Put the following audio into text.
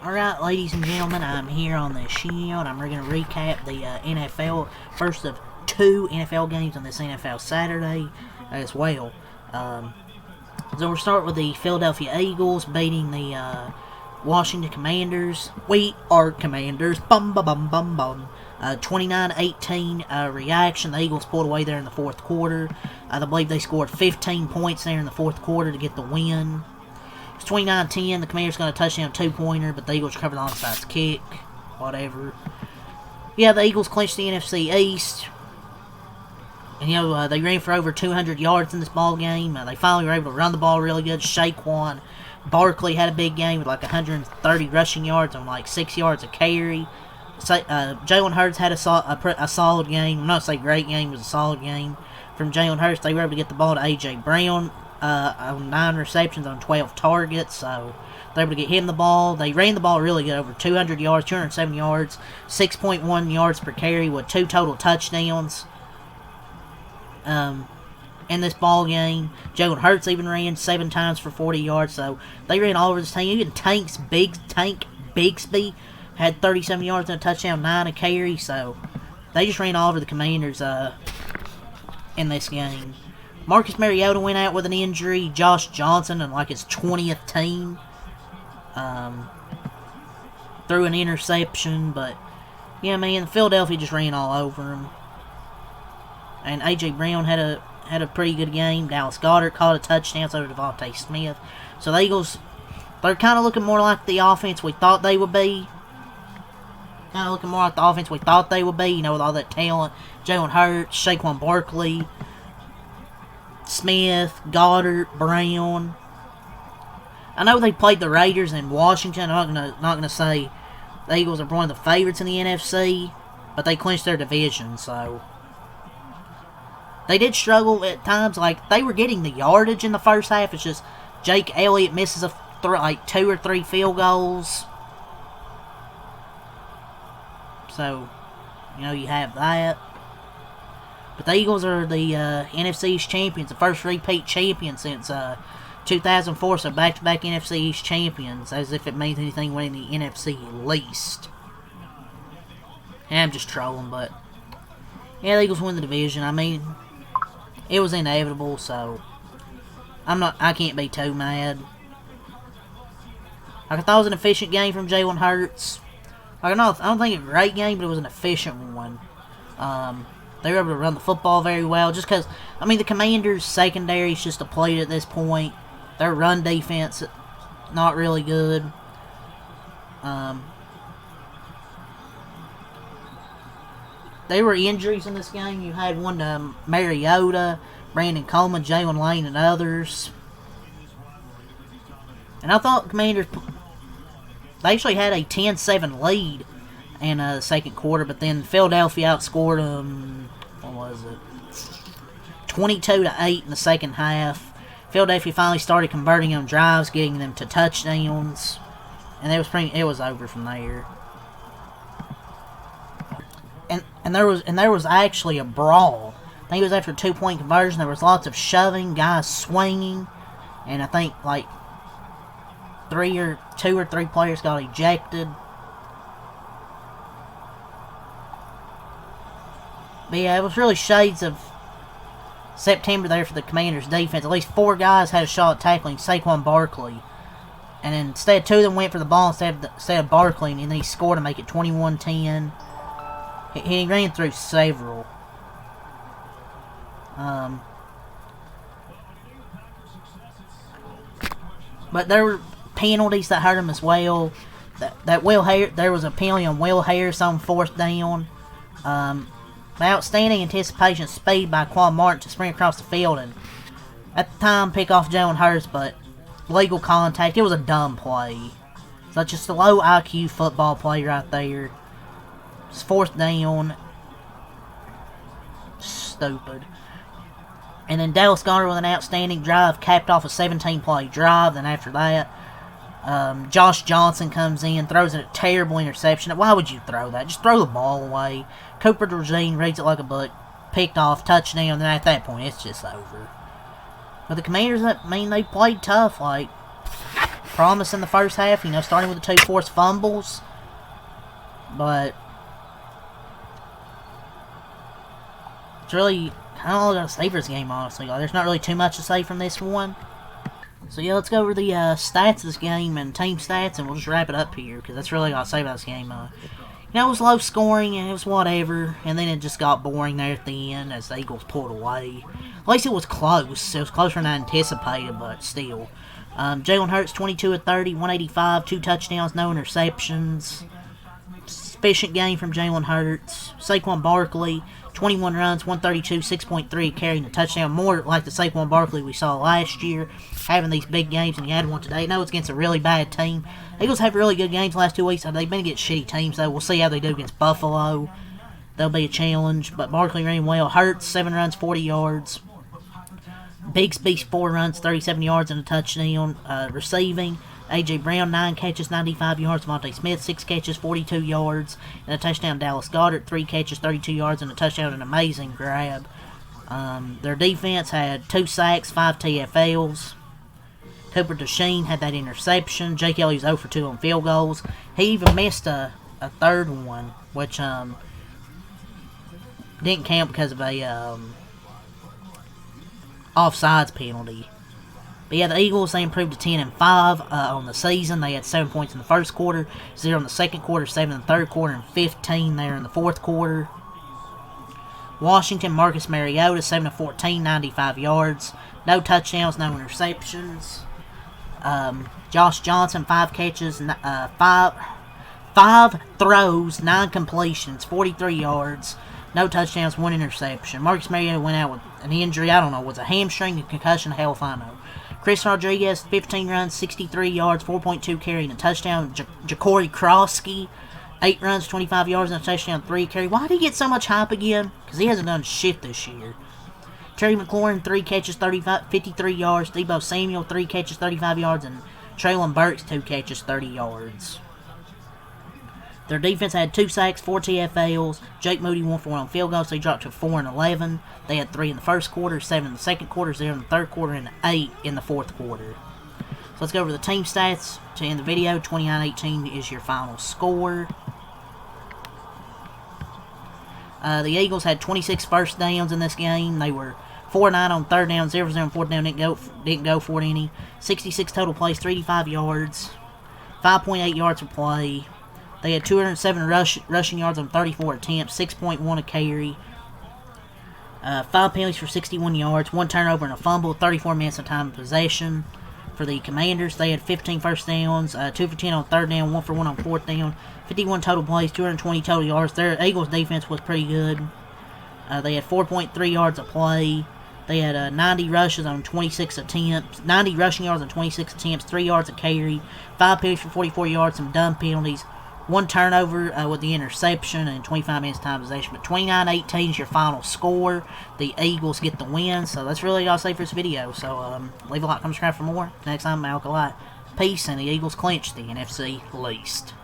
Alright, ladies and gentlemen, I'm here on the show, and I'm going to recap the NFL, first of 2 NFL games on this NFL Saturday as well. So we'll start with the Philadelphia Eagles beating the Washington Commanders. We are Commanders. Bum, bum, bum, bum, bum. 29-18 reaction. The Eagles pulled away there in the fourth quarter. I believe they scored 15 points there in the fourth quarter to get the win. It's 29-10. The Commanders got a touchdown 2-pointer, but the Eagles recovered the onside kick. Whatever. Yeah, the Eagles clinched the NFC East. And, you know, they ran for over 200 yards in this ball game. They finally were able to run the ball really good. Saquon Barkley had a big game with like 130 rushing yards on like 6 yards of carry. Jalen Hurts had a solid game. I'm not saying great game, it was a solid game from Jalen Hurts. They were able to get the ball to A.J. Brown on 9 receptions on 12 targets, so they were able to get him the ball. They ran the ball really good, over 200 yards, 207 yards, 6.1 yards per carry with 2 total touchdowns. In this ball game, Jalen Hurts even ran 7 times for 40 yards, so they ran all over this team. Even Tank Bigsby had 37 yards and a touchdown, 9 a carry, so they just ran all over the Commanders in this game. Marcus Mariota went out with an injury. Josh Johnson, in like his 20th team, threw an interception, but yeah, man, Philadelphia just ran all over him. And A.J. Brown had a pretty good game. Dallas Goedert caught a touchdown, so did Devontae Smith. So the Eagles, they're kind of looking more like the offense we thought they would be. You know, with all that talent. Jalen Hurts, Saquon Barkley, Smith, Goddard, Brown. I know they played the Raiders in Washington. I'm not gonna say the Eagles are one of the favorites in the NFC, but they clinched their division, so they did struggle at times. Like, they were getting the yardage in the first half. It's just Jake Elliott misses like 2 or 3 field goals. So, you know, you have that. But the Eagles are the NFC East champions, the first repeat champion since 2004, so back-to-back NFC East champions, as if it means anything winning the NFC least. And I'm just trolling, but yeah, the Eagles win the division. I mean, it was inevitable, so I can't be too mad. I thought it was an efficient game from Jalen Hurts. I don't think it was a great game, but it was an efficient one. They were able to run the football very well. Just because, I mean, the Commanders' secondary is just depleted at this point. Their run defense, not really good. There were injuries in this game. You had one to Mariota, Brandon Coleman, Jalen Lane, and others. And I thought the Commanders, they actually had a 10-7 lead in the second quarter, but then Philadelphia outscored them, 22-8 in the second half. Philadelphia finally started converting on drives, getting them to touchdowns, and it was over from there. And there was actually a brawl. I think it was after a 2-point conversion. There was lots of shoving, guys swinging, and I think like 2 or 3 players got ejected. But yeah, it was really shades of September there for the Commanders' defense. At least 4 guys had a shot at tackling Saquon Barkley. And then instead, 2 of them went for the ball instead of Barkley, and then he scored to make it 21-10. He ran through several. But there were penalties that hurt him as well. There was a penalty on Will Harris on 4th down. Outstanding anticipation speed by Quan Martin to sprint across the field and at the time pick off Jalen Hurts, but legal contact. It was a dumb play. So just a low IQ football play right there. It's 4th down. Stupid. And then Dallas Goedert with an outstanding drive, capped off a 17-play drive. Then after that, Josh Johnson comes in, throws a terrible interception. Why would you throw that? Just throw the ball away. Cooper DeJean reads it like a book, picked off, touchdown, then at that point, it's just over. But the Commanders, I mean, they played tough. Like, promise in the first half, you know, starting with the 2 forced fumbles. But it's really kind of all I gotta say for this game, honestly. Like, there's not really too much to say from this one. So yeah, let's go over the stats of this game and team stats, and we'll just wrap it up here, because that's really all I'll say about this game. You know, it was low scoring, and it was whatever, and then it just got boring there at the end as the Eagles pulled away. At least it was close. It was closer than I anticipated, but still. Jalen Hurts, 22 of 30, 185, 2 touchdowns, no interceptions. Efficient game from Jalen Hurts. Saquon Barkley, 21 runs, 132, 6.3, carrying a touchdown. More like the Saquon Barkley we saw last year, having these big games, and he had one today. No, it's against a really bad team. Eagles have really good games the last 2 weeks. They've been against shitty teams, though. We'll see how they do against Buffalo. That'll be a challenge. But Barkley ran well. Hurts, 7 runs, 40 yards. Bigsby, 4 runs, 37 yards, and a touchdown. Receiving, A.J. Brown, 9 catches, 95 yards. Monte Smith, 6 catches, 42 yards, and a touchdown. Dallas Goedert, 3 catches, 32 yards, and a touchdown. An amazing grab. Their defense had 2 sacks, 5 TFLs. Cooper DeSheen had that interception. Jake Elliott was 0 for 2 on field goals. He even missed a third one, which didn't count because of a offsides penalty. But yeah, the Eagles, they improved to 10-5 on the season. They had 7 points in the first quarter, 0 in the second quarter, 7 in the third quarter, and 15 there in the fourth quarter. Washington, Marcus Mariota, 7 of 14, 95 yards. No touchdowns, no interceptions. Josh Johnson, 5 catches, 5 throws, 9 completions, 43 yards. No touchdowns, 1 interception. Marcus Mariota went out with an injury. I don't know. Was a hamstring, a concussion? Hell if I know. Chris Rodriguez, 15 runs, 63 yards, 4.2 carry, and a touchdown. Ja'Cory Krosky, 8 runs, 25 yards, and a touchdown, 3 carry. Why did he get so much hype again? Because he hasn't done shit this year. Terry McLaurin, 3 catches, 53 yards. Deebo Samuel, 3 catches, 35 yards. And Treylon Burks, 2 catches, 30 yards. Their defense had 2 sacks, 4 TFLs. Jake Moody, 1 for 1 on field goals, so they dropped to 4 and 11. They had 3 in the first quarter, 7 in the second quarter, 0 in the third quarter, and 8 in the fourth quarter. So let's go over the team stats to end the video. 29-18 is your final score. The Eagles had 26 first downs in this game. They were 4-9 on third down, 0-0 on fourth down, didn't go for it any. 66 total plays, 35 yards, 5.8 yards per play. They had 207 rushing yards on 34 attempts, 6.1 a carry. 5 penalties for 61 yards, 1 turnover and a fumble, 34 minutes of time of possession. For the Commanders, they had 15 first downs, 2 for 10 on third down, 1 for 1 on fourth down, 51 total plays, 220 total yards. Their Eagles defense was pretty good. They had 4.3 yards a play. They had 90 rushes on 26 attempts, 90 rushing yards on 26 attempts, 3 yards a carry, 5 penalties for 44 yards, some dumb penalties. 1 turnover with the interception, and 25 minutes time possession. But 29-18 is your final score. The Eagles get the win. So that's really all I'll say for this video. So leave a like, comment, subscribe for more. Next time, Alkalite. Peace, and the Eagles clinch the NFC least.